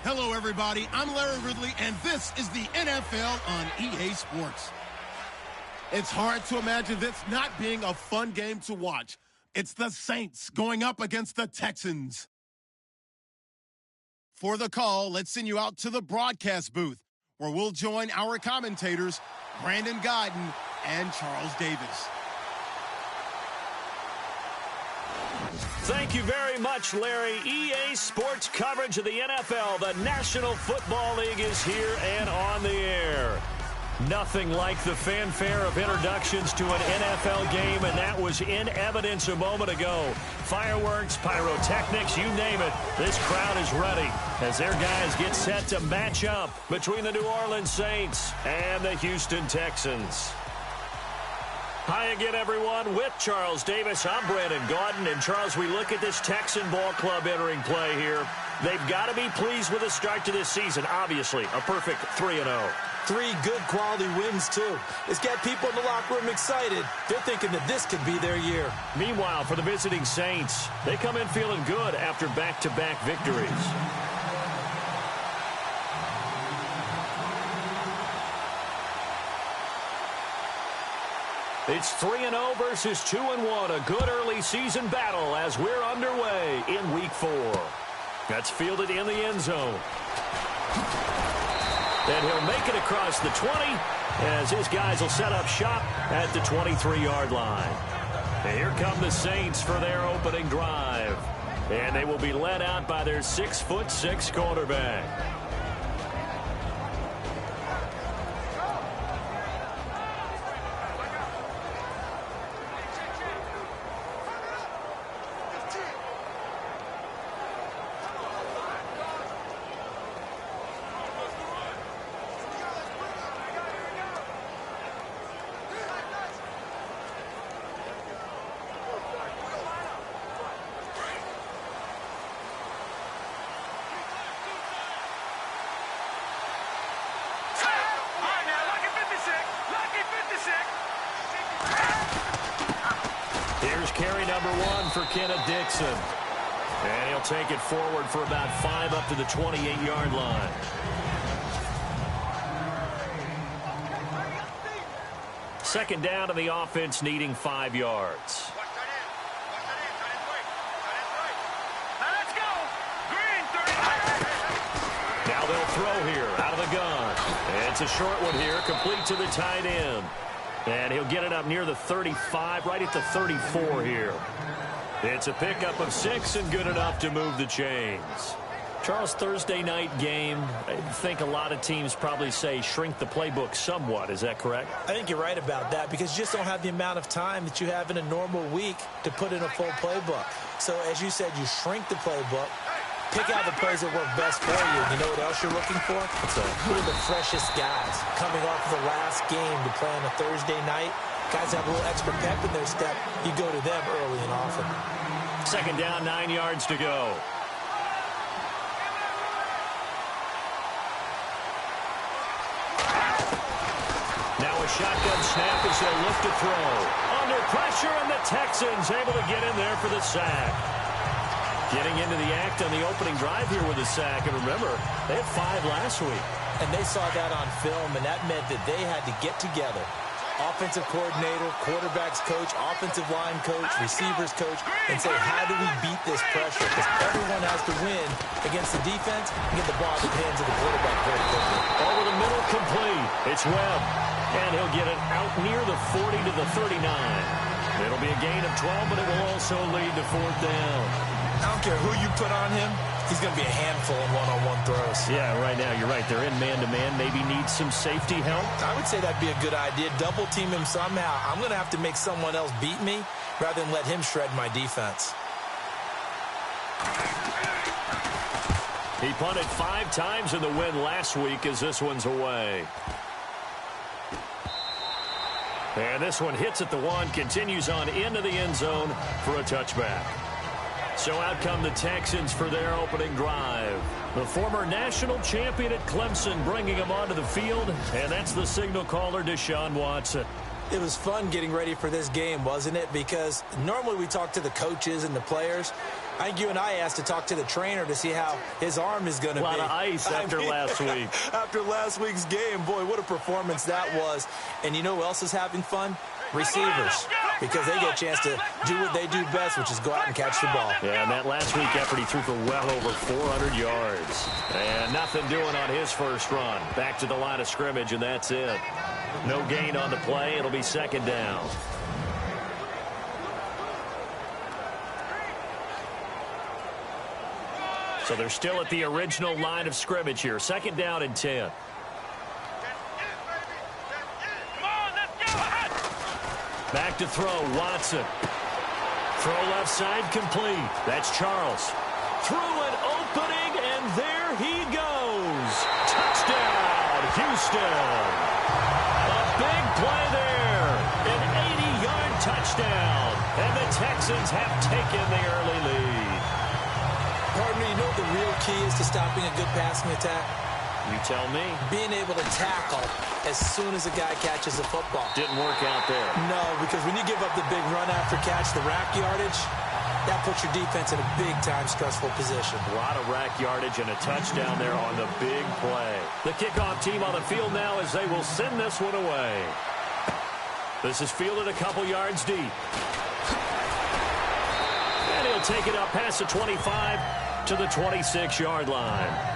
Hello, everybody. I'm Larry Ridley, and this is the NFL on EA Sports. It's hard to imagine this not being a fun game to watch. It's the Saints going up against the Texans. For the call, let's send you out to the broadcast booth, where we'll join our commentators, Brandon Godden and Charles Davis. Thank you very much, Larry. EA Sports coverage of the NFL. The National Football League is here and on the air. Nothing like the fanfare of introductions to an NFL game, and that was in evidence a moment ago. Fireworks, pyrotechnics, you name it. This crowd is ready as their guys get set to match up between the New Orleans Saints and the Houston Texans. Hi again, everyone. With Charles Davis, I'm Brandon Gaudin. And, Charles, we look at this Texan ball club entering play here. They've got to be pleased with the start to this season. Obviously, a perfect 3-0. 3 good quality wins, too. It's got people in the locker room excited. They're thinking that this could be their year. Meanwhile, for the visiting Saints, they come in feeling good after back-to-back victories. It's 3-0 versus 2-1, a good early season battle as we're underway in Week 4. That's fielded in the end zone. And he'll make it across the 20 as his guys will set up shop at the 23-yard line. And here come the Saints for their opening drive. And they will be led out by their 6'6" quarterback. Carry number 1 for Kenneth Dixon. And he'll take it forward for about 5 up to the 28-yard line. Second down, and the offense needing 5 yards. Now they'll throw here out of the gun. And it's a short one here, complete to the tight end. And he'll get it up near the 35, right at the 34 here. It's a pickup of 6 and good enough to move the chains. Charles, Thursday night game, I think a lot of teams probably say shrink the playbook somewhat. Is that correct? I think you're right about that because you just don't have the amount of time that you have in a normal week to put in a full playbook. So, as you said, you shrink the playbook. Pick out the plays that work best for you. You know what else you're looking for? Who are the freshest guys coming off the last game to play on a Thursday night? Guys have a little extra pep in their step. You go to them early and often. Second down, 9 yards to go. Now a shotgun snap as they'll lift to throw. Under pressure, and the Texans able to get in there for the sack. Getting into the act on the opening drive here with a sack. And remember, they had 5 last week. And they saw that on film, and that meant that they had to get together. Offensive coordinator, quarterback's coach, offensive line coach, receivers coach, and say, how do we beat this pressure? Because everyone has to win against the defense and get the ball in the hands of the quarterback very quickly. Over the middle, complete. It's Webb. And he'll get it out near the 40 to the 39. It'll be a gain of 12, but it will also lead to 4th down. I don't care who you put on him. He's going to be a handful in one-on-one throws. Yeah, right now, you're right. They're in man-to-man. Maybe need some safety help. I would say that'd be a good idea. Double team him somehow. I'm going to have to make someone else beat me rather than let him shred my defense. He punted 5 times in the win last week as this one's away. And this one hits at the 1, continues on into the end zone for a touchback. So out come the Texans for their opening drive. The former national champion at Clemson bringing him onto the field, and that's the signal caller, Deshaun Watson. It was fun getting ready for this game, wasn't it? Because normally we talk to the coaches and the players, I think you and I asked to talk to the trainer to see how his arm is going to be. A lot of ice after last week. After last week's game, boy, what a performance that was. And you know who else is having fun? Receivers, because they get a chance to do what they do best, which is go out and catch the ball. Yeah, and that last week effort, he threw for well over 400 yards. And nothing doing on his first run. Back to the line of scrimmage, and that's it. No gain on the play. It'll be second down. So they're still at the original line of scrimmage here. Second down and 10. Back to throw, Watson. Throw left side, complete. That's Charles. Through an opening, and there he goes. Touchdown, Houston. A big play there. An 80-yard touchdown. And the Texans have taken the early lead. Partner, you know what the real key is to stopping a good passing attack? You tell me. Being able to tackle as soon as a guy catches the football. Didn't work out there. No, because when you give up the big run after catch, the rack yardage, that puts your defense in a big-time stressful position. A lot of rack yardage and a touchdown there on the big play. The kickoff team on the field now as they will send this one away. This is fielded a couple yards deep. And he'll take it up past the 25 to the 26-yard line.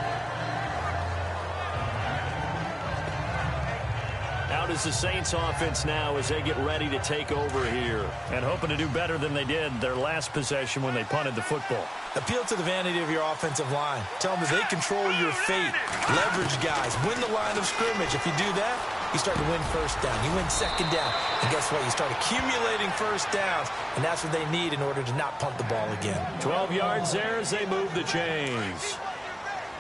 Out is the Saints offense now as they get ready to take over here. And hoping to do better than they did their last possession when they punted the football. Appeal to the vanity of your offensive line. Tell them that they control your fate. Leverage guys. Win the line of scrimmage. If you do that, you start to win first down. You win second down. And guess what? You start accumulating first downs. And that's what they need in order to not punt the ball again. 12 yards there as they move the chains.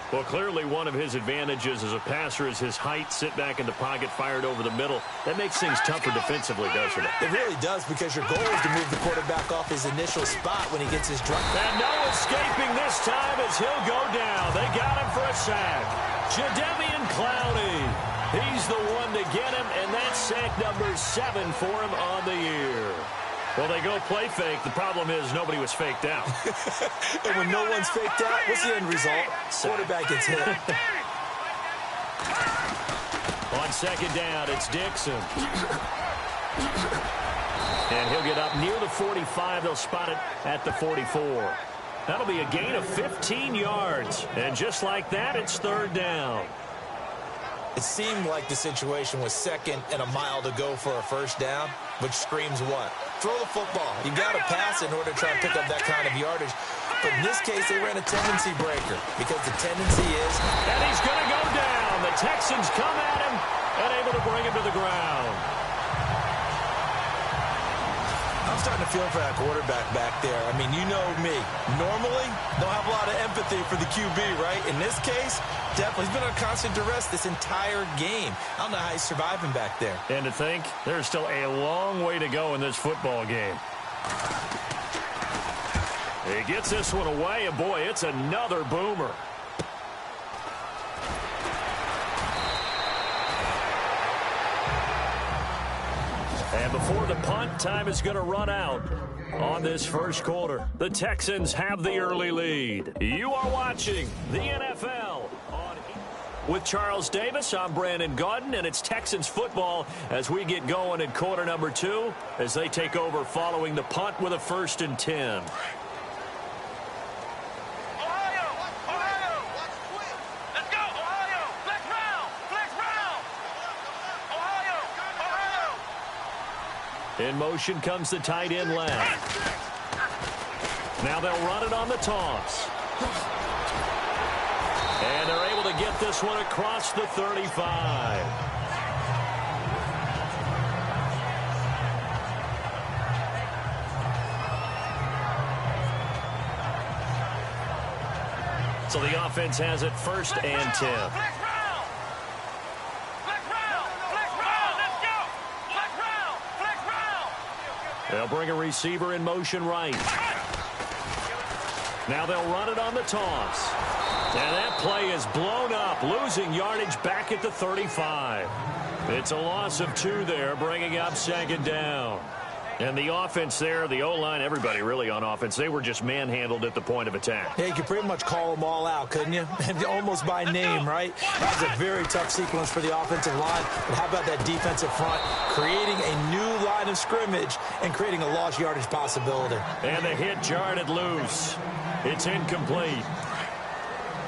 Well, clearly one of his advantages as a passer is his height, sit back in the pocket, fired over the middle. That makes things tougher defensively, doesn't it? It really does, because your goal is to move the quarterback off his initial spot when he gets his drop. And no escaping this time as he'll go down. They got him for a sack. Jadeveon Clowney. He's the one to get him, and that's sack number 7 for him on the year. Well, they go play fake. The problem is nobody was faked out. And when no one's faked out, what's the end result? Quarterback gets hit. On second down, it's Dixon. And he'll get up near the 45. They'll spot it at the 44. That'll be a gain of 15 yards. And just like that, it's third down. It seemed like the situation was second and a mile to go for a first down, which screams what? Throw the football. You got to pass in order to try and pick up that kind of yardage. But in this case, they ran a tendency breaker, because the tendency is... And he's going to go down. The Texans come at him and able to bring him to the ground. I'm starting to feel for that quarterback back there. I mean, you know me. Normally, don't have a lot of empathy for the QB, right? In this case, definitely. He's been on constant duress this entire game. I don't know how he's surviving back there. And to think, there's still a long way to go in this football game. He gets this one away, and boy, it's another boomer. And before the punt, time is going to run out on this first quarter. The Texans have the early lead. You are watching the NFL on with Charles Davis. I'm Brandon Gaudin, and it's Texans football as we get going in quarter number 2 as they take over following the punt with a 1st and 10. In motion comes the tight end left. Now they'll run it on the toss. And they're able to get this one across the 35. So the offense has it 1st and 10. They'll bring a receiver in motion right. Now they'll run it on the toss. And that play is blown up, losing yardage back at the 35. It's a loss of 2 there, bringing up 2nd down. And the offense there, the O-line, everybody really on offense, they were just manhandled at the point of attack. Yeah, you could pretty much call them all out, couldn't you? Almost by name, right? That was a very tough sequence for the offensive line. But how about that defensive front creating a new line of scrimmage and creating a lost yardage possibility? And the hit jarred it loose. It's incomplete.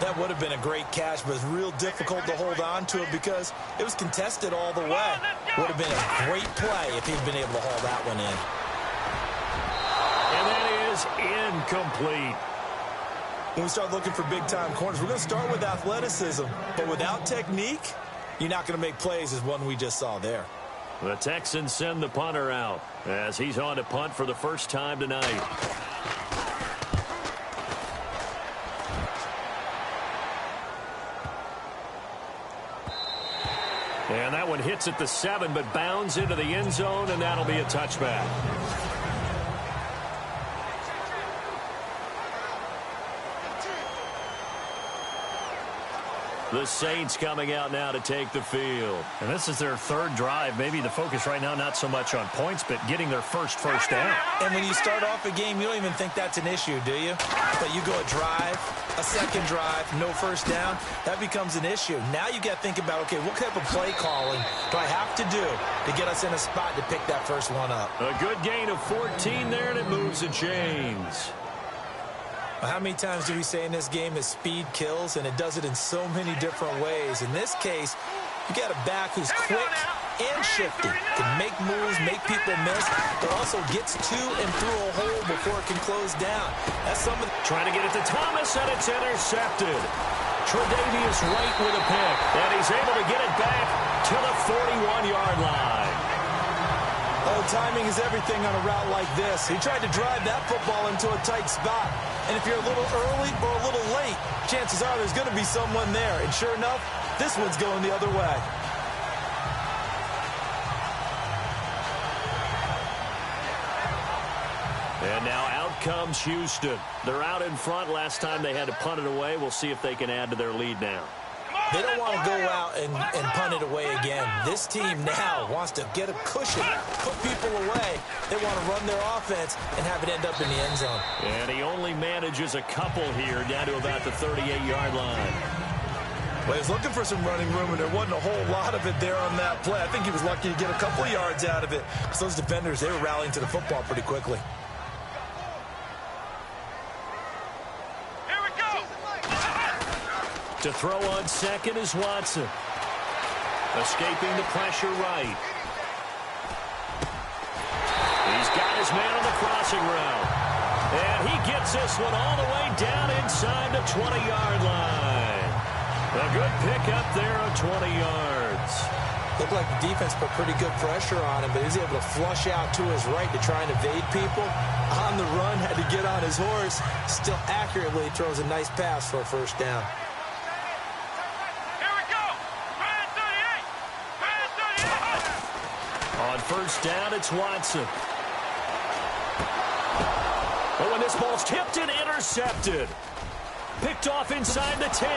That would have been a great catch, but it's real difficult to hold on to it because it was contested all the way. Would have been a great play if he'd been able to haul that one in. And that is incomplete. When we start looking for big-time corners, we're going to start with athleticism. But without technique, you're not going to make plays as one we just saw there. The Texans send the punter out as he's on to punt for the first time tonight. And that one hits at the 7, but bounds into the end zone, and that'll be a touchback. The Saints coming out now to take the field. And this is their third drive. Maybe the focus right now not so much on points, but getting their first down. And when you start off a game, you don't even think that's an issue, do you? But you go a drive, a second drive, no first down, that becomes an issue. Now you got to think about, okay, what type of play calling do I have to do to get us in a spot to pick that first one up? A good gain of 14 there, and it moves the chains. How many times do we say in this game that speed kills, and it does it in so many different ways? In this case, you got a back who's quick and shifty, can make moves, make people miss, but also gets to and through a hole before it can close down. That's some of the... Trying to get it to Thomas, and it's intercepted. Tre'Davious White with a pick, and he's able to get it back to the 41-yard line. Oh, timing is everything on a route like this. He tried to drive that football into a tight spot. And if you're a little early or a little late, chances are there's going to be someone there. And sure enough, this one's going the other way. And now out comes Houston. They're out in front. Last time they had to punt it away. We'll see if they can add to their lead now. They don't want to go out and punt it away again. This team now wants to get a cushion, put people away. They want to run their offense and have it end up in the end zone. And he only manages a couple here down to about the 38-yard line. Well, he was looking for some running room, and there wasn't a whole lot of it there on that play. I think he was lucky to get a couple of yards out of it. So those defenders, they were rallying to the football pretty quickly. To throw on second is Watson. Escaping the pressure right. He's got his man on the crossing route. And he gets this one all the way down inside the 20-yard line. A good pickup there of 20 yards. Looked like the defense put pretty good pressure on him, but he was able to flush out to his right to try and evade people. On the run, had to get on his horse. Still accurately throws a nice pass for a first down. On first down, it's Watson. Oh, and this ball's tipped and intercepted. Picked off inside the 10.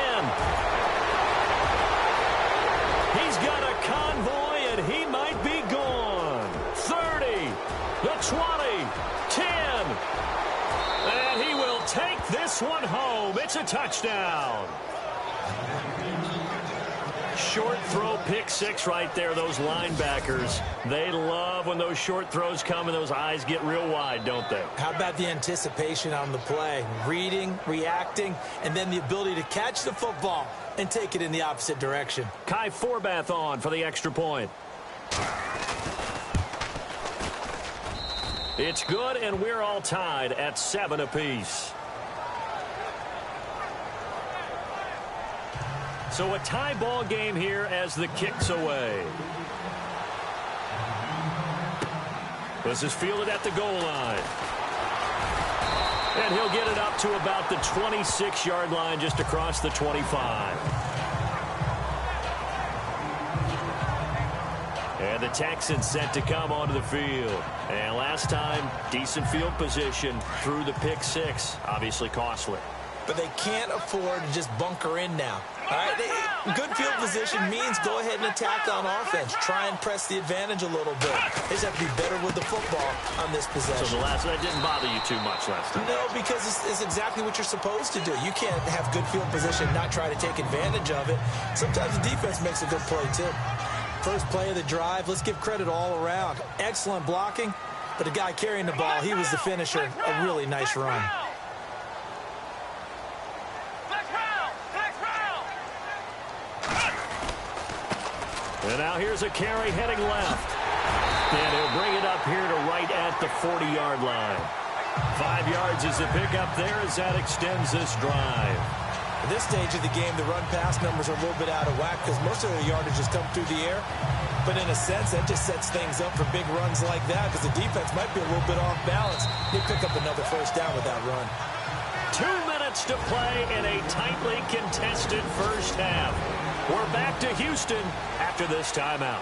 He's got a convoy, and he might be gone. 30, the 20, 10. And he will take this one home. It's a touchdown. Short throw, pick six right there. Those linebackers, they love when those short throws come and those eyes get real wide, don't they? How about the anticipation on the play? Reading, reacting, and then the ability to catch the football and take it in the opposite direction. Kai Forbath on for the extra point. It's good, and we're all tied at 7 apiece. So a tie ball game here as the kick's away. This is fielded at the goal line. And he'll get it up to about the 26-yard line, just across the 25. And the Texans set to come onto the field. And last time, decent field position through the pick six. Obviously costly. But they can't afford to just bunker in now. All right, good field position means go ahead and attack on offense. Try and press the advantage a little bit. They just have to be better with the football on this possession. So that didn't bother you too much last time? No, because it's exactly what you're supposed to do. You can't have good field position and not try to take advantage of it. Sometimes the defense makes a good play, too. First play of the drive, let's give credit all around. Excellent blocking, but the guy carrying the ball, he was the finisher. A really nice run. And now here's a carry heading left. And he'll bring it up here to right at the 40-yard line. 5 yards is the pickup there as that extends this drive. At this stage of the game, the run-pass numbers are a little bit out of whack because most of their yardage has come through the air. But in a sense, that just sets things up for big runs like that because the defense might be a little bit off balance. They pick up another first down with that run. 2 minutes to play in a tightly contested first half. We're back to Houston after this timeout.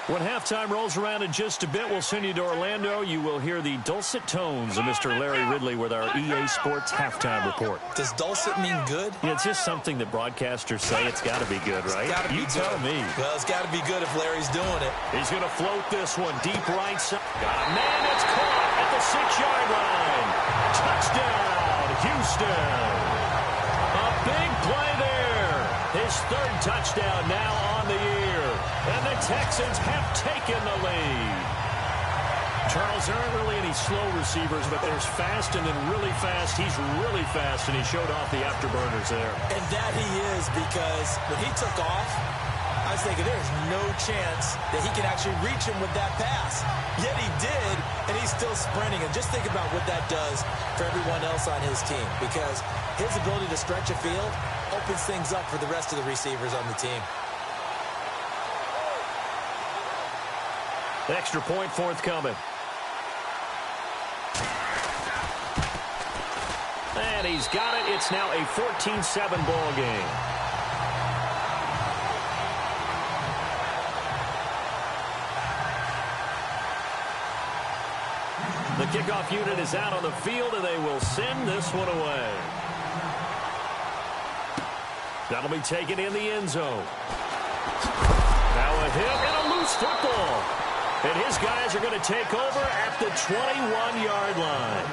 When halftime rolls around in just a bit, we'll send you to Orlando. You will hear the dulcet tones of Mr. Larry Ridley with our EA Sports halftime report. Does dulcet mean good? Yeah, it's just something that broadcasters say. It's got to be good, right? You tell me. Well, it's got to be good if Larry's doing it. He's going to float this one deep right side. Got a man. It's caught at the 6-yard line. Touchdown, Houston. A big play there. His third touchdown now on the year. And the Texans have taken the lead. Charles, there aren't really any slow receivers, but there's fast and then really fast. He's really fast, and he showed off the afterburners there. And that he is, because when he took off, I was thinking there's no chance that he can actually reach him with that pass. Yet he did, and he's still sprinting. And just think about what that does for everyone else on his team, because his ability to stretch a field opens things up for the rest of the receivers on the team. Extra point forthcoming. And he's got it. It's now a 14-7 ball game. The kickoff unit is out on the field, and they will send this one away. That'll be taken in the end zone. Now a hit and a loose football. And his guys are going to take over at the 21-yard line.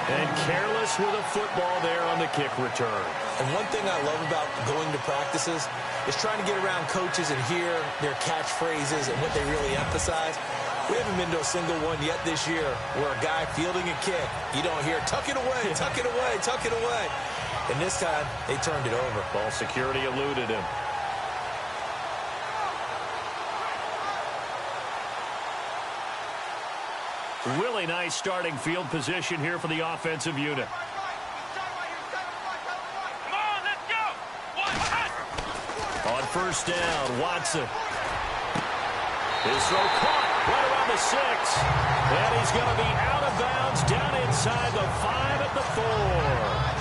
And careless with a football there on the kick return. And one thing I love about going to practices is trying to get around coaches and hear their catchphrases and what they really emphasize. We haven't been to a single one yet this year where a guy fielding a kick, you don't hear, tuck it away, tuck it away, tuck it away. And this time, they turned it over. Ball security eluded him. Really nice starting field position here for the offensive unit. Come on, let's go. On first down, Watson. His throw caught right around the 6. And he's going to be out of bounds down inside the 5 at the 4.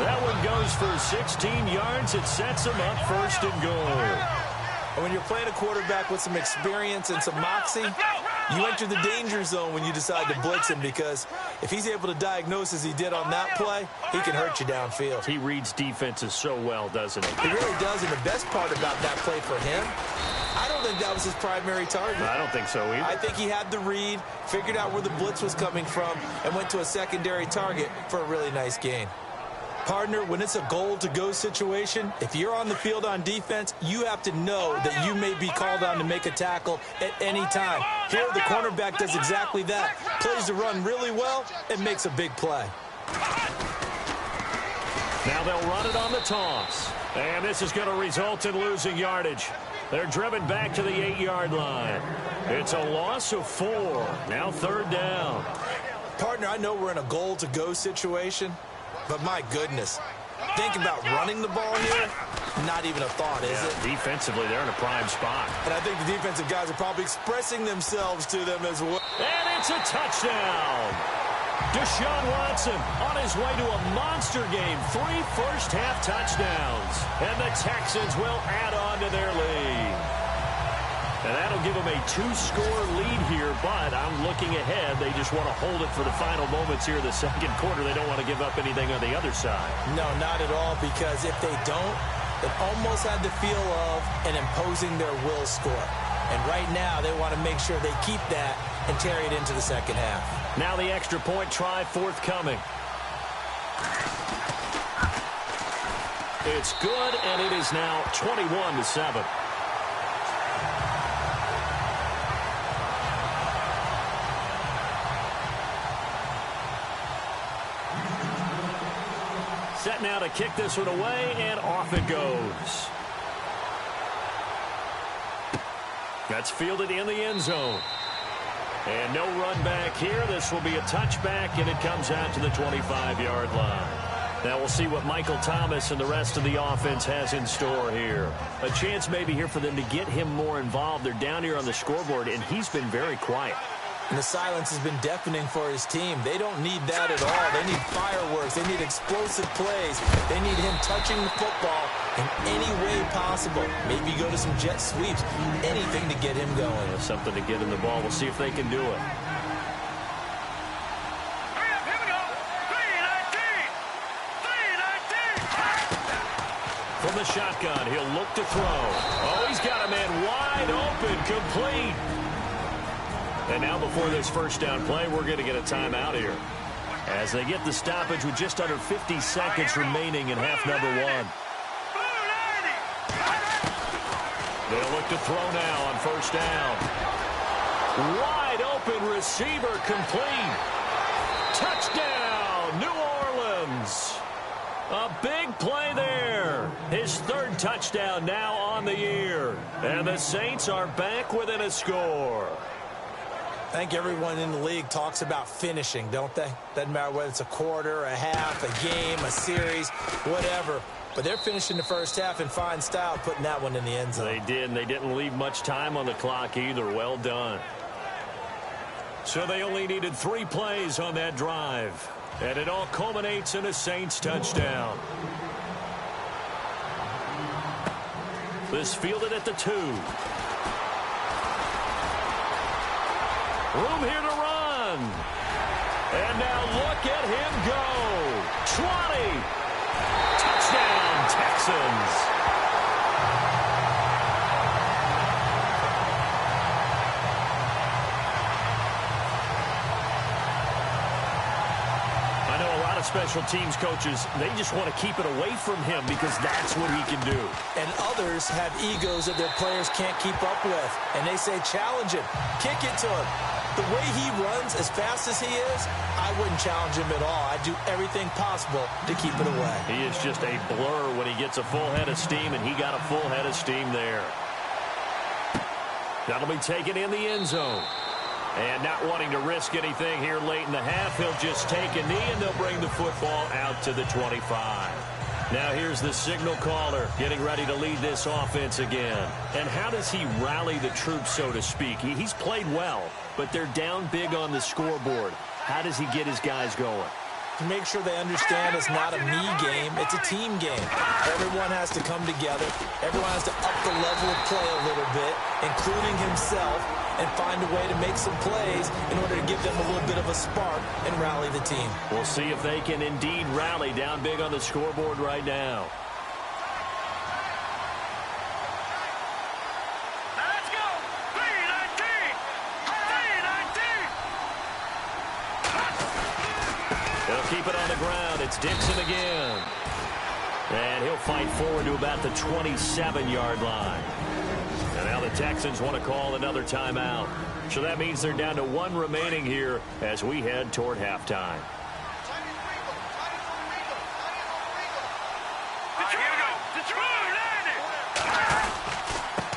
That one goes for 16 yards. It sets him up first and goal. And when you're playing a quarterback with some experience and some moxie, you enter the danger zone when you decide to blitz him, because if he's able to diagnose as he did on that play, he can hurt you downfield. He reads defenses so well, doesn't he? He really does, and the best part about that play for him, I don't think that was his primary target. I don't think so either. I think he had the read, figured out where the blitz was coming from, and went to a secondary target for a really nice gain. Partner, when it's a goal-to-go situation, if you're on the field on defense, you have to know that you may be called on to make a tackle at any time. Here, the cornerback does exactly that. Plays the run really well and makes a big play. Now they'll run it on the toss. And this is going to result in losing yardage. They're driven back to the 8-yard line. It's a loss of 4. Now third down. Partner, I know we're in a goal-to-go situation, but my goodness, think about running the ball here. Not even a thought, is it? Defensively, they're in a prime spot. And I think the defensive guys are probably expressing themselves to them as well. And it's a touchdown. Deshaun Watson on his way to a monster game. 3 first-half touchdowns. And the Texans will add on to their lead. And that'll give them a 2-score lead here but I'm looking ahead. They just want to hold it for the final moments here in the second quarter. They don't want to give up anything on the other side. No, not at all, because if they don't, it almost had the feel of an imposing their will score. And right now, they want to make sure they keep that and carry it into the second half. Now the extra point try forthcoming. It's good, and it is now 21-7. Set now to kick this one away, and off it goes. That's fielded in the end zone. And no run back here. This will be a touchback, and it comes out to the 25-yard line. Now we'll see what Michael Thomas and the rest of the offense has in store here. A chance maybe here for them to get him more involved. They're down here on the scoreboard, and he's been very quiet. And the silence has been deafening for his team. They don't need that at all. They need fireworks. They need explosive plays. They need him touching the football in any way possible. Maybe go to some jet sweeps. Anything to get him going. Something to get him the ball. We'll see if they can do it. From the shotgun, he'll look to throw. Oh, he's got a man wide open, complete. And now before this first down play, we're going to get a timeout here, as they get the stoppage with just under 50 seconds remaining in half number one. They'll look to throw now on first down. Wide open receiver, complete. Touchdown, New Orleans. A big play there. His third touchdown now on the year. And the Saints are back within a score. I think everyone in the league talks about finishing, don't they? Doesn't matter whether it's a quarter, a half, a game, a series, whatever. But they're finishing the first half in fine style, putting that one in the end zone. They did, and they didn't leave much time on the clock either. Well done. So they only needed 3 plays on that drive. And it all culminates in a Saints touchdown. This fielded at the 2. Room here to run. And now look at him go. 20. Touchdown, Texans. Special teams coaches, they just want to keep it away from him because that's what he can do. And others have egos that their players can't keep up with. And they say, challenge him, kick it to him. The way he runs as fast as he is, I wouldn't challenge him at all. I'd do everything possible to keep it away. He is just a blur when he gets a full head of steam, and he got a full head of steam there. That'll be taken in the end zone. And not wanting to risk anything here late in the half, he'll just take a knee, and they'll bring the football out to the 25. Now here's the signal caller getting ready to lead this offense again. And how does he rally the troops, so to speak? He's played well, but they're down big on the scoreboard. How does he get his guys going? To make sure they understand it's not a me game, it's a team game. Everyone has to come together. Everyone has to up the level of play a little bit, including himself, and find a way to make some plays in order to give them a little bit of a spark and rally the team. We'll see if they can indeed rally down big on the scoreboard right now. Let's go! 3-19! 3-19! They'll keep it on the ground. It's Dixon again. And he'll fight forward to about the 27-yard line. And now the Texans want to call another timeout. So that means they're down to 1 remaining here as we head toward halftime.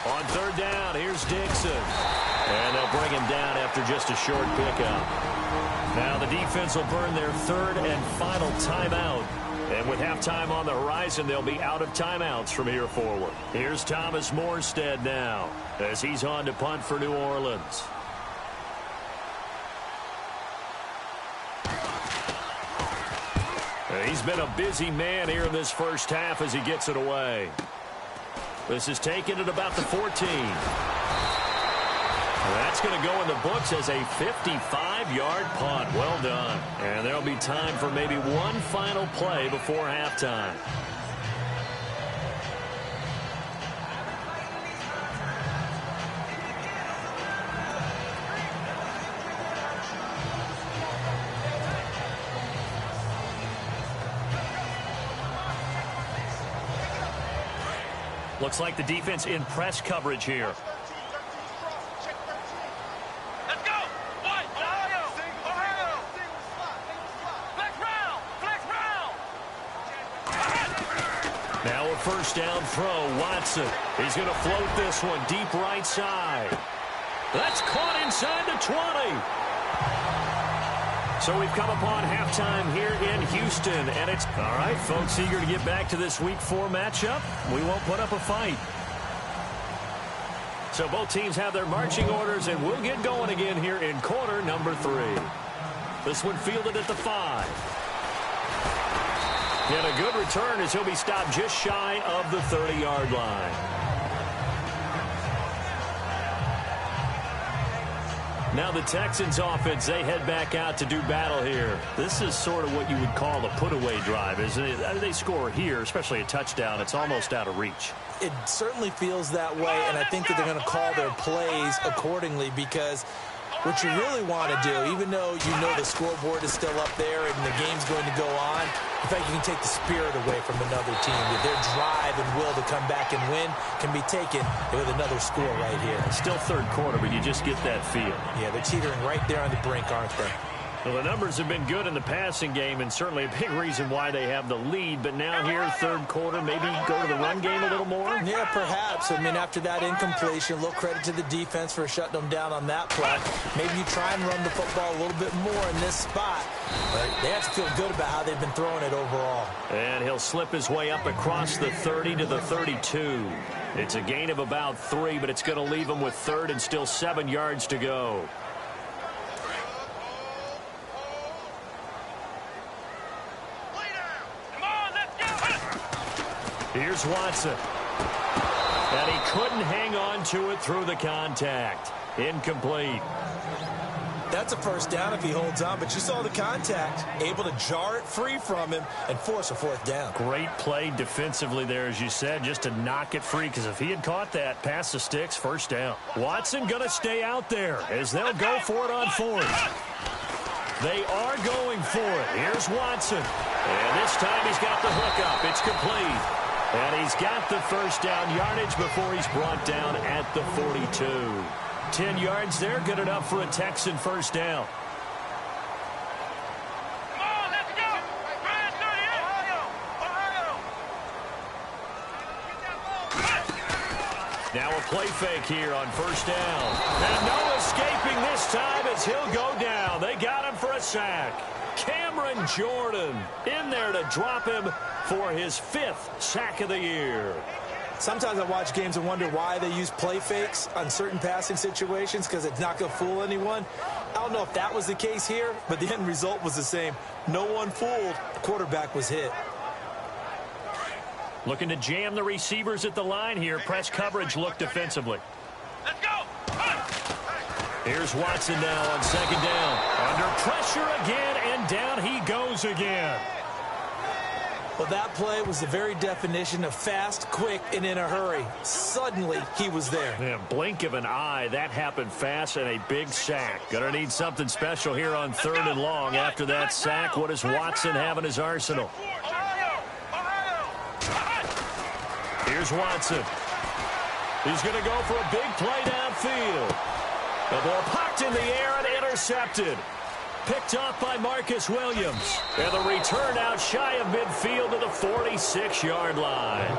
On third down, here's Dixon. And they'll bring him down after just a short pickup. Now the defense will burn their 3rd and final timeout. And with halftime on the horizon, they'll be out of timeouts from here forward. Here's Thomas Morstead now as he's on to punt for New Orleans. He's been a busy man here in this first half as he gets it away. This is taken at about the 14. That's going to go in the books as a 55-yard punt. Well done. And there'll be time for maybe one final play before halftime. Looks like the defense in press coverage here. Let's go. One. Ohio. Ohio. Flex round. Flex round. Now a first down throw. Watson. He's going to float this one deep right side. That's caught inside the 20. So we've come upon halftime here in Houston, and it's all right, folks, eager to get back to this Week 4 matchup. We won't put up a fight. So both teams have their marching orders, and we'll get going again here in quarter number 3. This one fielded at the 5. And a good return as he'll be stopped just shy of the 30-yard line. Now the Texans offense, they head back out to do battle here. This is sort of what you would call a put-away drive, isn't it? They score here, especially a touchdown. It's almost out of reach. It certainly feels that way, and I think that they're going to call their plays accordingly, because what you really want to do, even though you know the scoreboard is still up there and the game's going to go on, in fact, you can take the spirit away from another team. Their drive and will to come back and win can be taken with another score right here. Still third quarter, but you just get that feel. Yeah, they're teetering right there on the brink, aren't they? Well, the numbers have been good in the passing game, and certainly a big reason why they have the lead. But now here, third quarter, maybe go to the run game a little more? Yeah, perhaps. I mean, after that incompletion, a little credit to the defense for shutting them down on that play. Maybe you try and run the football a little bit more in this spot. But they have to feel good about how they've been throwing it overall. And he'll slip his way up across the 30 to the 32. It's a gain of about 3, but it's going to leave him with third and still 7 yards to go. Here's Watson. And he couldn't hang on to it through the contact. Incomplete. That's a first down if he holds on, but you saw the contact. Able to jar it free from him and force a fourth down. Great play defensively there, as you said, just to knock it free, because if he had caught that, past the sticks, first down. Watson going to stay out there as they'll go for it on fourth. They are going for it. Here's Watson. And this time he's got the hook up. It's complete. And he's got the first down yardage before he's brought down at the 42. 10 yards there, good enough for a Texan first down. Come on, let's go. Ohio. Now a play fake here on first down. And no escaping this time as he'll go down. They got him for a sack. Cameron Jordan in there to drop him for his 5th sack of the year. Sometimes I watch games and wonder why they use play fakes on certain passing situations, because it's not going to fool anyone. I don't know if that was the case here, but the end result was the same. No one fooled. The quarterback was hit. Looking to jam the receivers at the line here. Press coverage look defensively. Let's go. Here's Watson now on second down. Under pressure again, and down he goes again. Well, that play was the very definition of fast, quick, and in a hurry. Suddenly, he was there. Yeah, blink of an eye, that happened fast, and a big sack. Gonna need something special here on third and long. After that sack, what does Watson have in his arsenal? Here's Watson. He's gonna go for a big play downfield. The ball popped in the air and intercepted. Picked off by Marcus Williams. And the return out shy of midfield to the 46-yard line.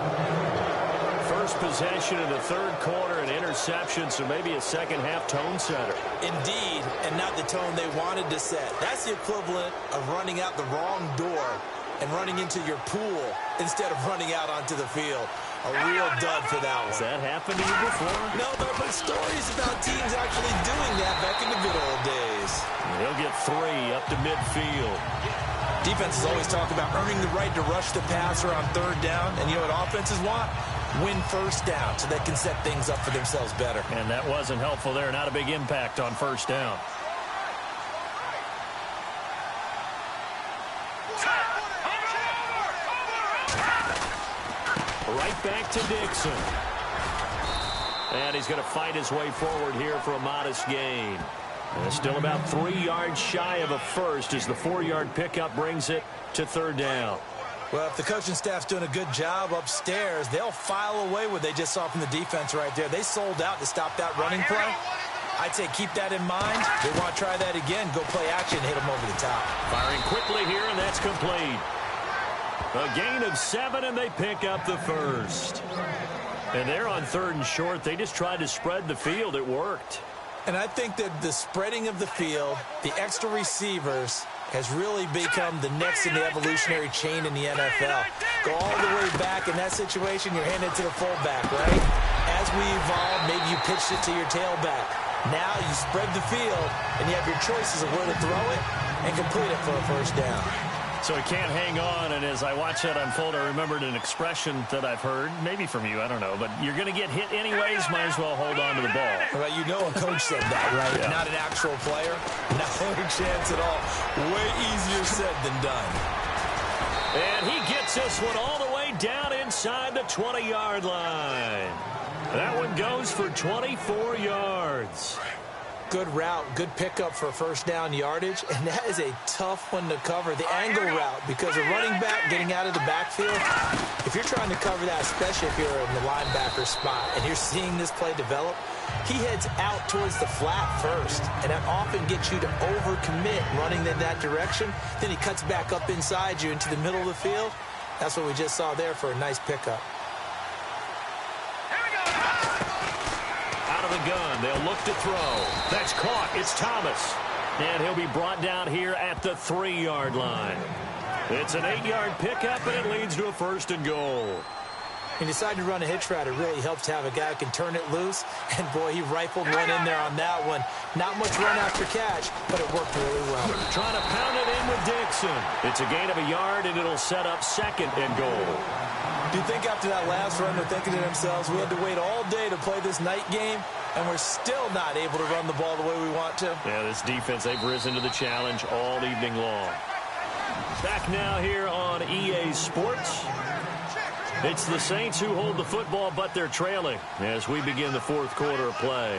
First possession in the third quarter, an interception, so maybe a second-half tone setter. Indeed, and not the tone they wanted to set. That's the equivalent of running out the wrong door and running into your pool instead of running out onto the field. A real dud for that one. Has that happened to you before? No, but I've heard stories about teams actually doing that back in the good old days. He'll get 3 up to midfield. Defenses always talk about earning the right to rush the passer on third down, and you know what offenses want? win first down so they can set things up for themselves better. And that wasn't helpful there. Not a big impact on first down. Right back to Dixon. And he's going to fight his way forward here for a modest gain. And still about 3 yards shy of a first as the 4-yard pickup brings it to third down. Well, if the coaching staff's doing a good job upstairs, they'll file away what they just saw from the defense right there. They sold out to stop that running play. I'd say keep that in mind. They want to try that again. Go play action, hit them over the top. Firing quickly here, and that's complete. A gain of 7, and they pick up the first. And they're on 3rd and short. They just tried to spread the field. It worked. And I think that the spreading of the field, the extra receivers, has really become the next in the evolutionary chain in the NFL. Go all the way back in that situation, you're handed to the fullback, right? As we evolve, maybe you pitched it to your tailback. Now you spread the field, and you have your choices of where to throw it and complete it for a first down. So he can't hang on, and as I watch that unfold, I remembered an expression that I've heard, maybe from you, I don't know, but you're going to get hit anyways, might as well hold on to the ball. Well, you know a coach said that, right? Yeah. Not an actual player. Not a chance at all. Way easier said than done. And he gets this one all the way down inside the 20-yard line. That one goes for 24 yards. Good route, good pickup for first down yardage, and that is a tough one to cover, the angle route, because a running back getting out of the backfield, if you're trying to cover that, especially if you're in the linebacker spot and you're seeing this play develop, he heads out towards the flat first, and that often gets you to overcommit running in that direction. Then he cuts back up inside you into the middle of the field. That's what we just saw there for a nice pickup. The gun. They'll look to throw. That's caught. It's Thomas. And he'll be brought down here at the 3-yard line. It's an 8-yard pickup, and it leads to a 1st and goal. He decided to run a hitch route. It really helps to have a guy who can turn it loose. And, boy, he rifled one in there on that one. Not much run after catch, but it worked really well. Trying to pound it in with Dixon. It's a gain of a yard, and it'll set up 2nd and goal. Do you think after that last run they're thinking to themselves, we had to wait all day to play this night game, and we're still not able to run the ball the way we want to? Yeah, this defense, they've risen to the challenge all evening long. Back now here on EA Sports. It's the Saints who hold the football, but they're trailing as we begin the 4th quarter of play.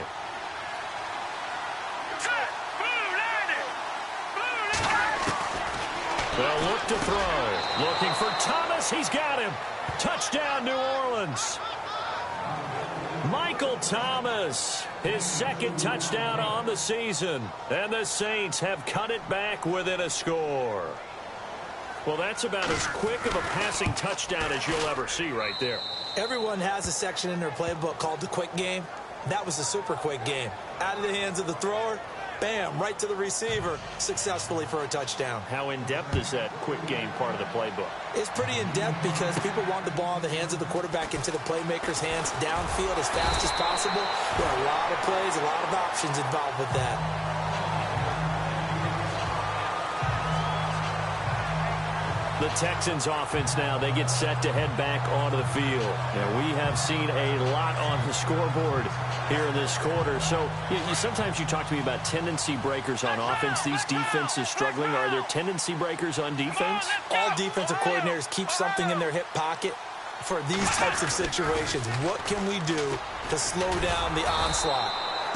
They'll look to throw. Looking for Thomas. He's got him. Touchdown, New Orleans. Michael Thomas, his 2nd touchdown on the season. And the Saints have cut it back within a score. Well, that's about as quick of a passing touchdown as you'll ever see right there. Everyone has a section in their playbook called the quick game. That was the super quick game. Out of the hands of the thrower, bam, right to the receiver, successfully for a touchdown. How in-depth is that quick game part of the playbook? It's pretty in-depth because people want the ball in the hands of the quarterback into the playmaker's hands downfield as fast as possible. There are a lot of plays, a lot of options involved with that. The Texans offense now, they get set to head back onto the field. Now, we have seen a lot on the scoreboard here in this quarter. So, sometimes you talk to me about tendency breakers on offense. These defenses struggling. Are there tendency breakers on defense? All defensive coordinators keep something in their hip pocket for these types of situations. What can we do to slow down the onslaught?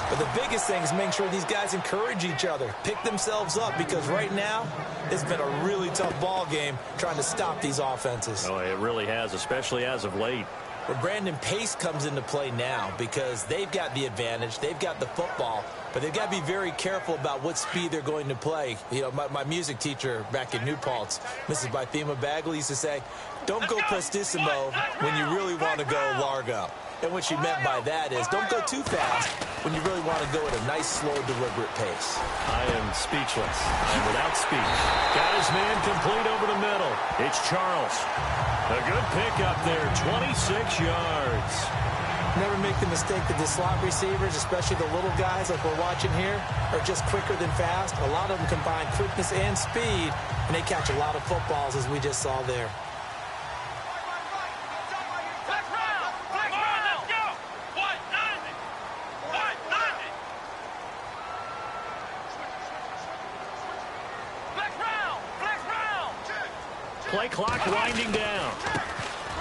But the biggest thing is making sure these guys encourage each other, pick themselves up, because right now it's been a really tough ball game trying to stop these offenses. Oh, it really has, especially as of late. Where Brandon Pace comes into play now because they've got the advantage, they've got the football, but they've got to be very careful about what speed they're going to play. You know, my music teacher back in New Paltz, Mrs. Bythema Bagley, used to say, don't go prestissimo when you really want to go largo. And what she meant by that is don't go too fast when you really want to go at a nice, slow, deliberate pace. I am speechless. I'm without speech. Got his man complete over the middle. It's Charles. A good pickup there, 26 yards. Never make the mistake that the slot receivers, especially the little guys like we're watching here, are just quicker than fast. A lot of them combine quickness and speed, and they catch a lot of footballs, as we just saw there. Play clock winding down.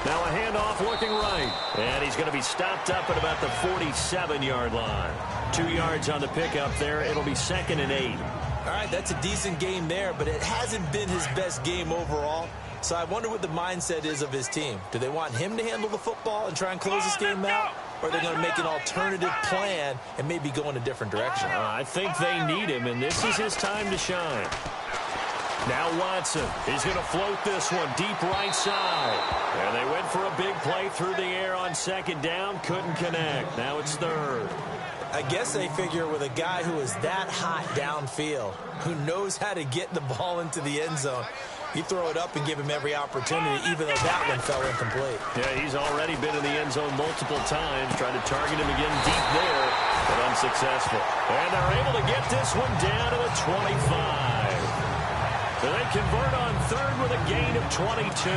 Now a handoff looking right. And he's going to be stopped up at about the 47-yard line. 2 yards on the pickup there. It'll be 2nd and 8. All right, that's a decent game there, but it hasn't been his best game overall. So I wonder what the mindset is of his team. Do they want him to handle the football and try and close this game out? Or are they going to make an alternative plan and maybe go in a different direction? I think they need him, and this is his time to shine. Now Watson, he's going to float this one deep right side. And they went for a big play through the air on 2nd down. Couldn't connect. Now it's 3rd. I guess they figure with a guy who is that hot downfield, who knows how to get the ball into the end zone, you throw it up and give him every opportunity, even though that one fell incomplete. Yeah, he's already been in the end zone multiple times, trying to target him again deep there, but unsuccessful. And they're able to get this one down to the 25. So they convert on 3rd with a gain of 22.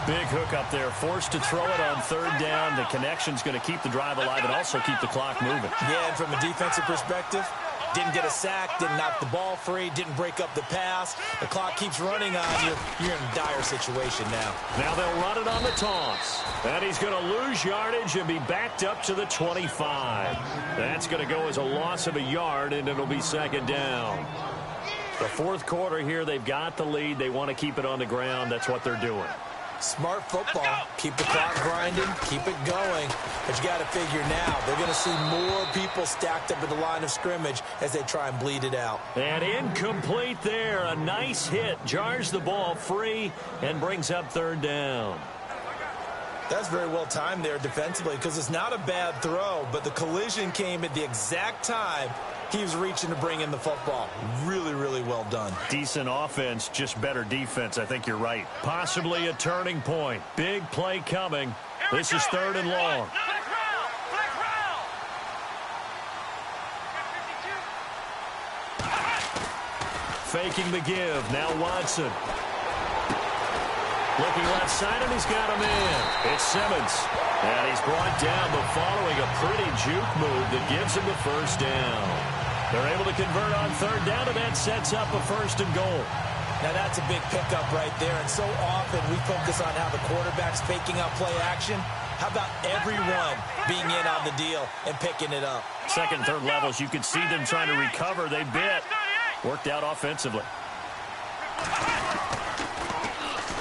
Big hook up there, forced to throw it on 3rd down. The connection's going to keep the drive alive and also keep the clock moving. Yeah, and from a defensive perspective, didn't get a sack, didn't knock the ball free, didn't break up the pass. The clock keeps running on you. You're in a dire situation now. Now they'll run it on the toss. And he's going to lose yardage and be backed up to the 25. That's going to go as a loss of a yard, and it'll be 2nd down. The 4th quarter here, they've got the lead. They want to keep it on the ground. That's what they're doing. Smart football. Keep the clock grinding. Keep it going. But you got to figure now, they're going to see more people stacked up at the line of scrimmage as they try and bleed it out. And incomplete there. A nice hit. Jars the ball free and brings up 3rd down. That's very well timed there defensively because it's not a bad throw, but the collision came at the exact time he was reaching to bring in the football. Really, really well done. Decent offense, just better defense. I think you're right. Possibly a turning point. Big play coming. This is 3rd and long. Faking the give. Now Watson. Looking left side, and he's got him in. It's Simmons. And he's brought down, but following a pretty juke move that gives him the 1st down. They're able to convert on 3rd down, and that sets up a 1st and goal. Now that's a big pickup right there, and so often we focus on how the quarterback's faking out play action. How about everyone being in on the deal and picking it up? 2nd, 3rd levels, you could see them trying to recover. They bit. Worked out offensively.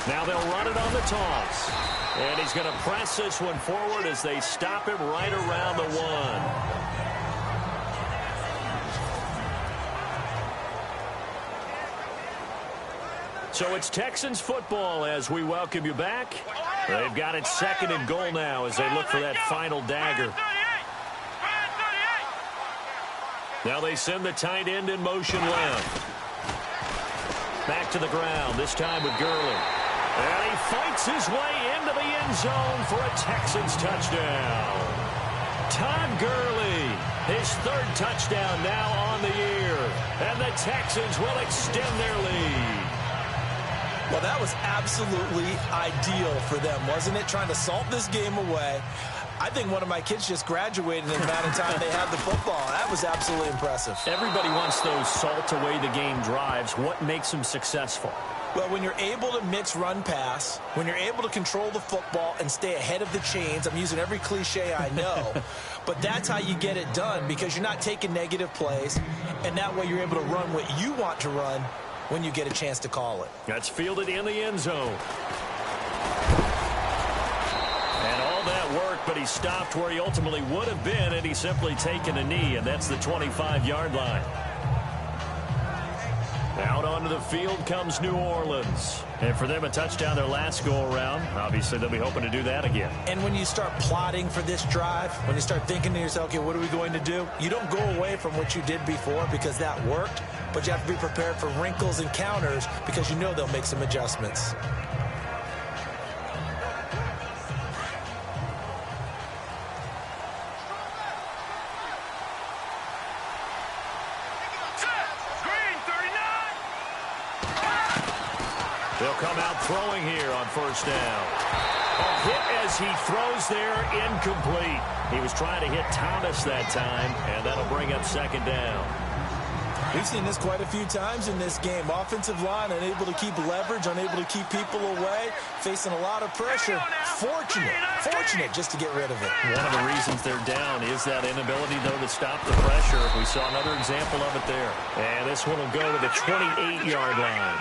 Now they'll run it on the toss. And he's going to press this one forward as they stop him right around the 1. So it's Texans football as we welcome you back. They've got it 2nd and goal now as they look for that final dagger. Now they send the tight end in motion left. Back to the ground, this time with Gurley. And he fights his way into the end zone for a Texans touchdown. Todd Gurley, his 3rd touchdown now on the year. And the Texans will extend their lead. Well, that was absolutely ideal for them, wasn't it? Trying to salt this game away. I think one of my kids just graduated in the amount of time they had the football. That was absolutely impressive. Everybody wants those salt-away-the-game drives. What makes them successful? Well, when you're able to mix run pass, when you're able to control the football and stay ahead of the chains, I'm using every cliche I know, but that's how you get it done because you're not taking negative plays, and that way you're able to run what you want to run when you get a chance to call it. That's fielded in the end zone. And all that work, but he stopped where he ultimately would have been had he simply taken a knee, and that's the 25-yard line. Out onto the field comes New Orleans. And for them, a touchdown their last go-around. Obviously, they'll be hoping to do that again. And when you start plotting for this drive, when you start thinking to yourself, okay, what are we going to do? You don't go away from what you did before because that worked, but you have to be prepared for wrinkles and counters because you know they'll make some adjustments. They'll come out throwing here on 1st down. A hit as he throws there, incomplete. He was trying to hit Thomas that time, and that'll bring up 2nd down. We've seen this quite a few times in this game. Offensive line unable to keep leverage, unable to keep people away, facing a lot of pressure. Fortunate just to get rid of it. One of the reasons they're down is that inability, though, to stop the pressure. We saw another example of it there. And this one will go to the 28-yard line.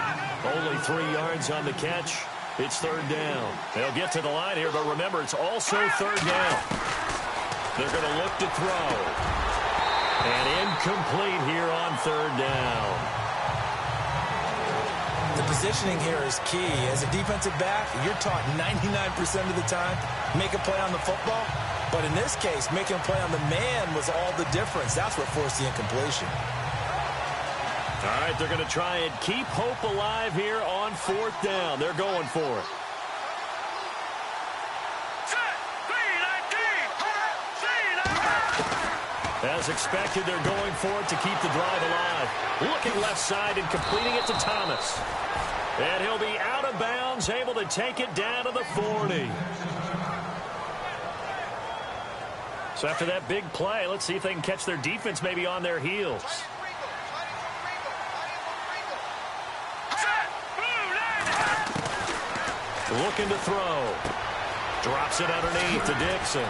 Only 3 yards on the catch. It's third down. They'll get to the line here, but remember, it's also third down. They're going to look to throw. And incomplete here on third down. The positioning here is key. As a defensive back, you're taught 99% of the time, make a play on the football. But in this case, making a play on the man was all the difference. That's what forced the incompletion. All right, they're going to try and keep hope alive here on fourth down. They're going for it. As expected, they're going for it to keep the drive alive. Looking left side and completing it to Thomas. And he'll be out of bounds, able to take it down to the 40. So after that big play, let's see if they can catch their defense maybe on their heels. Looking to throw. Drops it underneath to Dixon.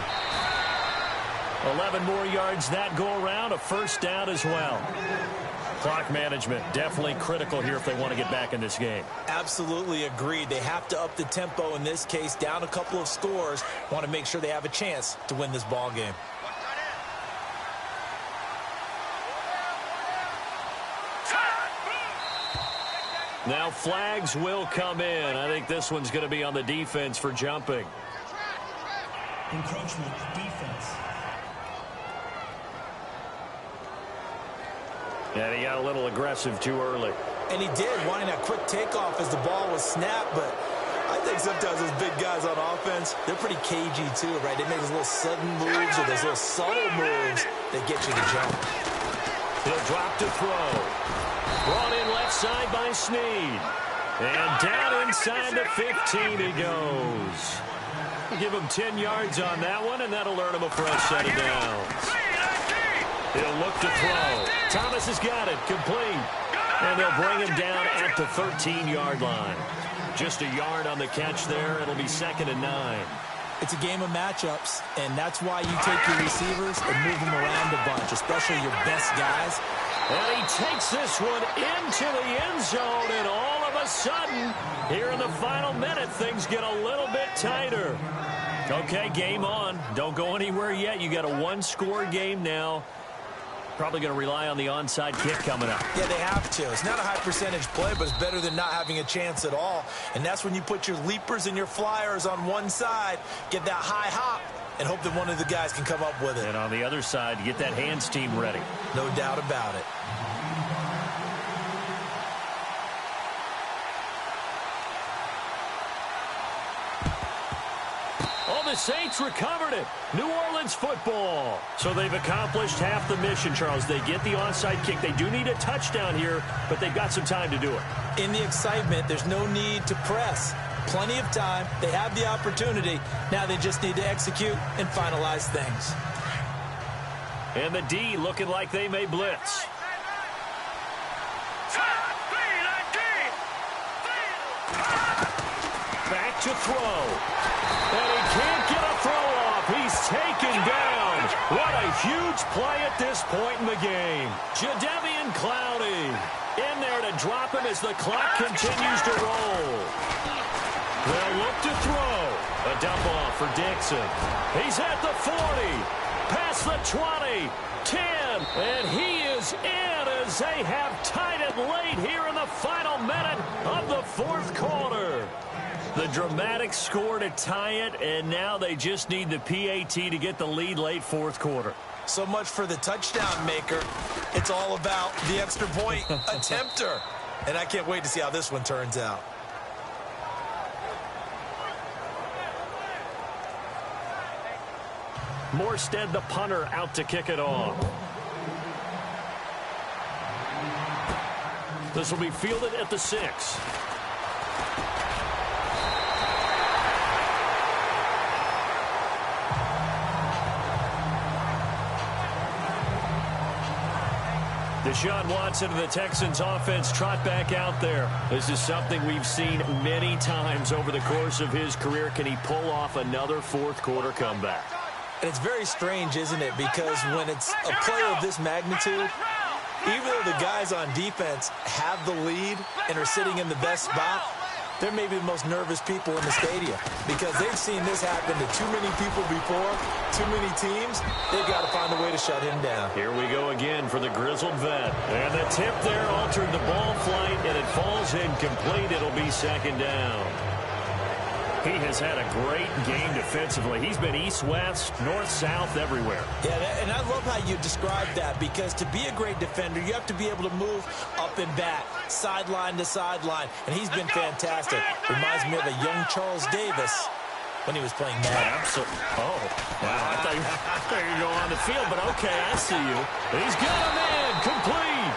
11 more yards that go around, a first down as well. Clock management definitely critical here if they want to get back in this game. Absolutely agreed. They have to up the tempo in this case, down a couple of scores. Want to make sure they have a chance to win this ball game. Now flags will come in. I think this one's going to be on the defense for jumping. Encroachment defense. And he got a little aggressive too early. And he did, wanting that quick takeoff as the ball was snapped. But I think sometimes those big guys on offense, they're pretty cagey too, right? They make those little sudden moves or those little subtle moves that get you to jump. He'll drop to throw. Brought in left side by Snead. And down inside the 15 he goes. We'll give him 10 yards on that one, and that'll earn him a fresh set of downs. He'll look to throw. Thomas has got it. Complete. And they'll bring him down at the 13-yard line. Just a yard on the catch there. It'll be 2nd and 9. It's a game of matchups, and that's why you take your receivers and move them around a bunch, especially your best guys. And he takes this one into the end zone, and all of a sudden, here in the final minute, things get a little bit tighter. Okay, game on. Don't go anywhere yet. You got a one-score game now. Probably going to rely on the onside kick coming up. Yeah, they have to. It's not a high percentage play, but it's better than not having a chance at all. And that's when you put your leapers and your flyers on one side, get that high hop, and hope that one of the guys can come up with it. And on the other side, get that hands team ready. No doubt about it. The Saints recovered it. New Orleans football. So they've accomplished half the mission, Charles. They get the onside kick. They do need a touchdown here, but they've got some time to do it. In the excitement, there's no need to press. Plenty of time. They have the opportunity. Now they just need to execute and finalize things. And the D looking like they may blitz. Back to throw. And he can't get a throw off. He's taken down. What a huge play at this point in the game. Jadeveon Clowney in there to drop him as the clock continues to roll. They'll look to throw. A dump off for Dixon. He's at the 40. Past the 20. 10. And he is in as they have tied it late here in the final minute of the fourth quarter. The dramatic score to tie it, and now they just need the PAT to get the lead late fourth quarter. So much for the touchdown maker. It's all about the extra point attempter. And I can't wait to see how this one turns out. Morstead, the punter, out to kick it off. This will be fielded at the 6. Deshaun Watson and the Texans offense trot back out there. This is something we've seen many times over the course of his career. Can he pull off another fourth-quarter comeback? And it's very strange, isn't it? Because when it's a player of this magnitude, even though the guys on defense have the lead and are sitting in the best spot, they're maybe the most nervous people in the stadium because they've seen this happen to too many people before, too many teams. They've got to find a way to shut him down. Here we go again for the grizzled vet. And the tip there altered the ball flight, and it falls incomplete. It'll be second down. He has had a great game defensively. He's been east-west, north-south, everywhere. Yeah, and I love how you described that because to be a great defender, you have to be able to move up and back, sideline to sideline, and he's been fantastic. Reminds me of a young Charles Davis when he was playing Madden. Absolutely. Oh, wow. I thought you were going on the field, but okay, I see you. He's got him in, complete.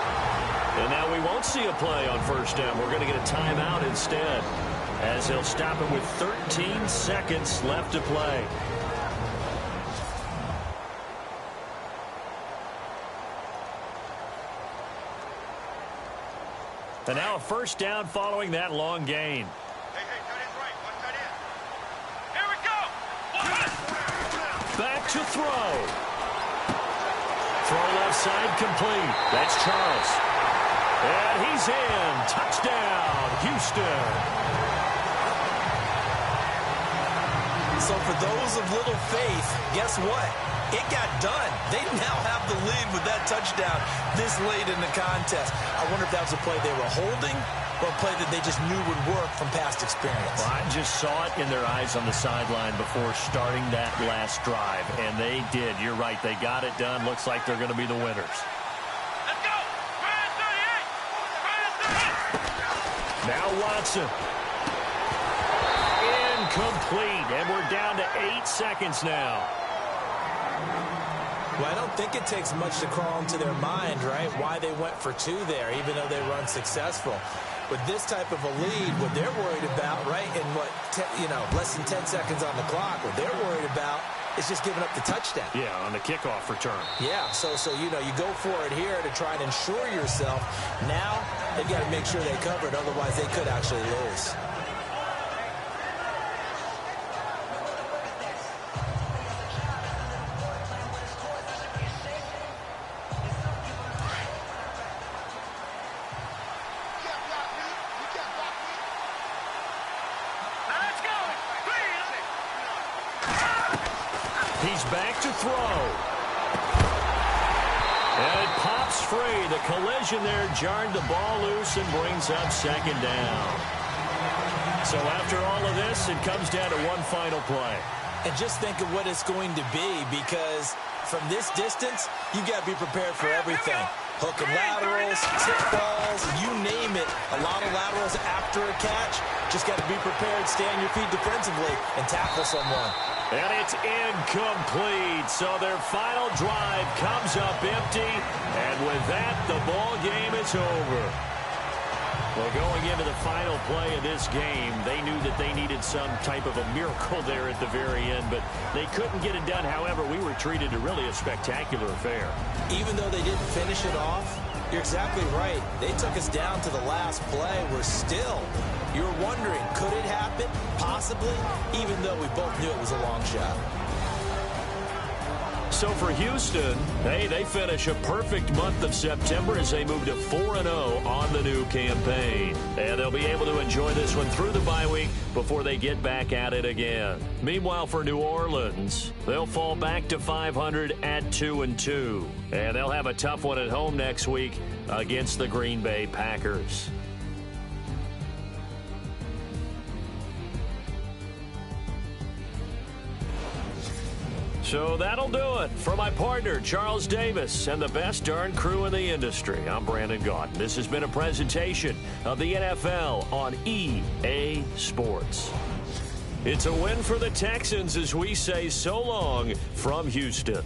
And now we won't see a play on first down. We're going to get a timeout instead, as he'll stop it with 13 seconds left to play. And now a first down following that long gain. Hey, tight end's right. One tight end. Here we go. Back to throw. Throw left side complete. That's Charles. And he's in. Touchdown, Houston. So for those of little faith, guess what? It got done. They now have the lead with that touchdown this late in the contest. I wonder if that was a play they were holding or a play that they just knew would work from past experience. Well, I just saw it in their eyes on the sideline before starting that last drive, and they did. You're right. They got it done. Looks like they're going to be the winners. Let's go. Brand 38. Now Watson. Incomplete, and we're down to 8 seconds now. Well, I don't think it takes much to crawl into their mind, right, why they went for two there, even though they were unsuccessful. With this type of a lead, what they're worried about, right, in less than 10 seconds on the clock, what they're worried about is just giving up the touchdown. Yeah, on the kickoff return. Yeah, so you go for it here to try and ensure yourself. Now they've got to make sure they cover it, otherwise they could actually lose. He's back to throw. And it pops free. The collision there jarred the ball loose and brings up second down. So after all of this, it comes down to one final play. And just think of what it's going to be, because from this distance, you got to be prepared for everything. Hook and laterals, tip balls, you name it. A lot of laterals after a catch. Just got to be prepared, stay on your feet defensively, and tackle someone. And it's incomplete. So their final drive comes up empty. And with that, the ball game is over. Well, going into the final play of this game, they knew that they needed some type of a miracle there at the very end, but they couldn't get it done. However, we were treated to really a spectacular affair. Even though they didn't finish it off, you're exactly right. They took us down to the last play. We're still, you're wondering, could it happen? Possibly, even though we both knew it was a long shot. So for Houston, they finish a perfect month of September as they move to 4-0 on the new campaign. And they'll be able to enjoy this one through the bye week before they get back at it again. Meanwhile, for New Orleans, they'll fall back to 500 at 2-2. And they'll have a tough one at home next week against the Green Bay Packers. So that'll do it. For my partner, Charles Davis, and the best darn crew in the industry, I'm Brandon Gaudin. This has been a presentation of the NFL on EA Sports. It's a win for the Texans as we say so long from Houston.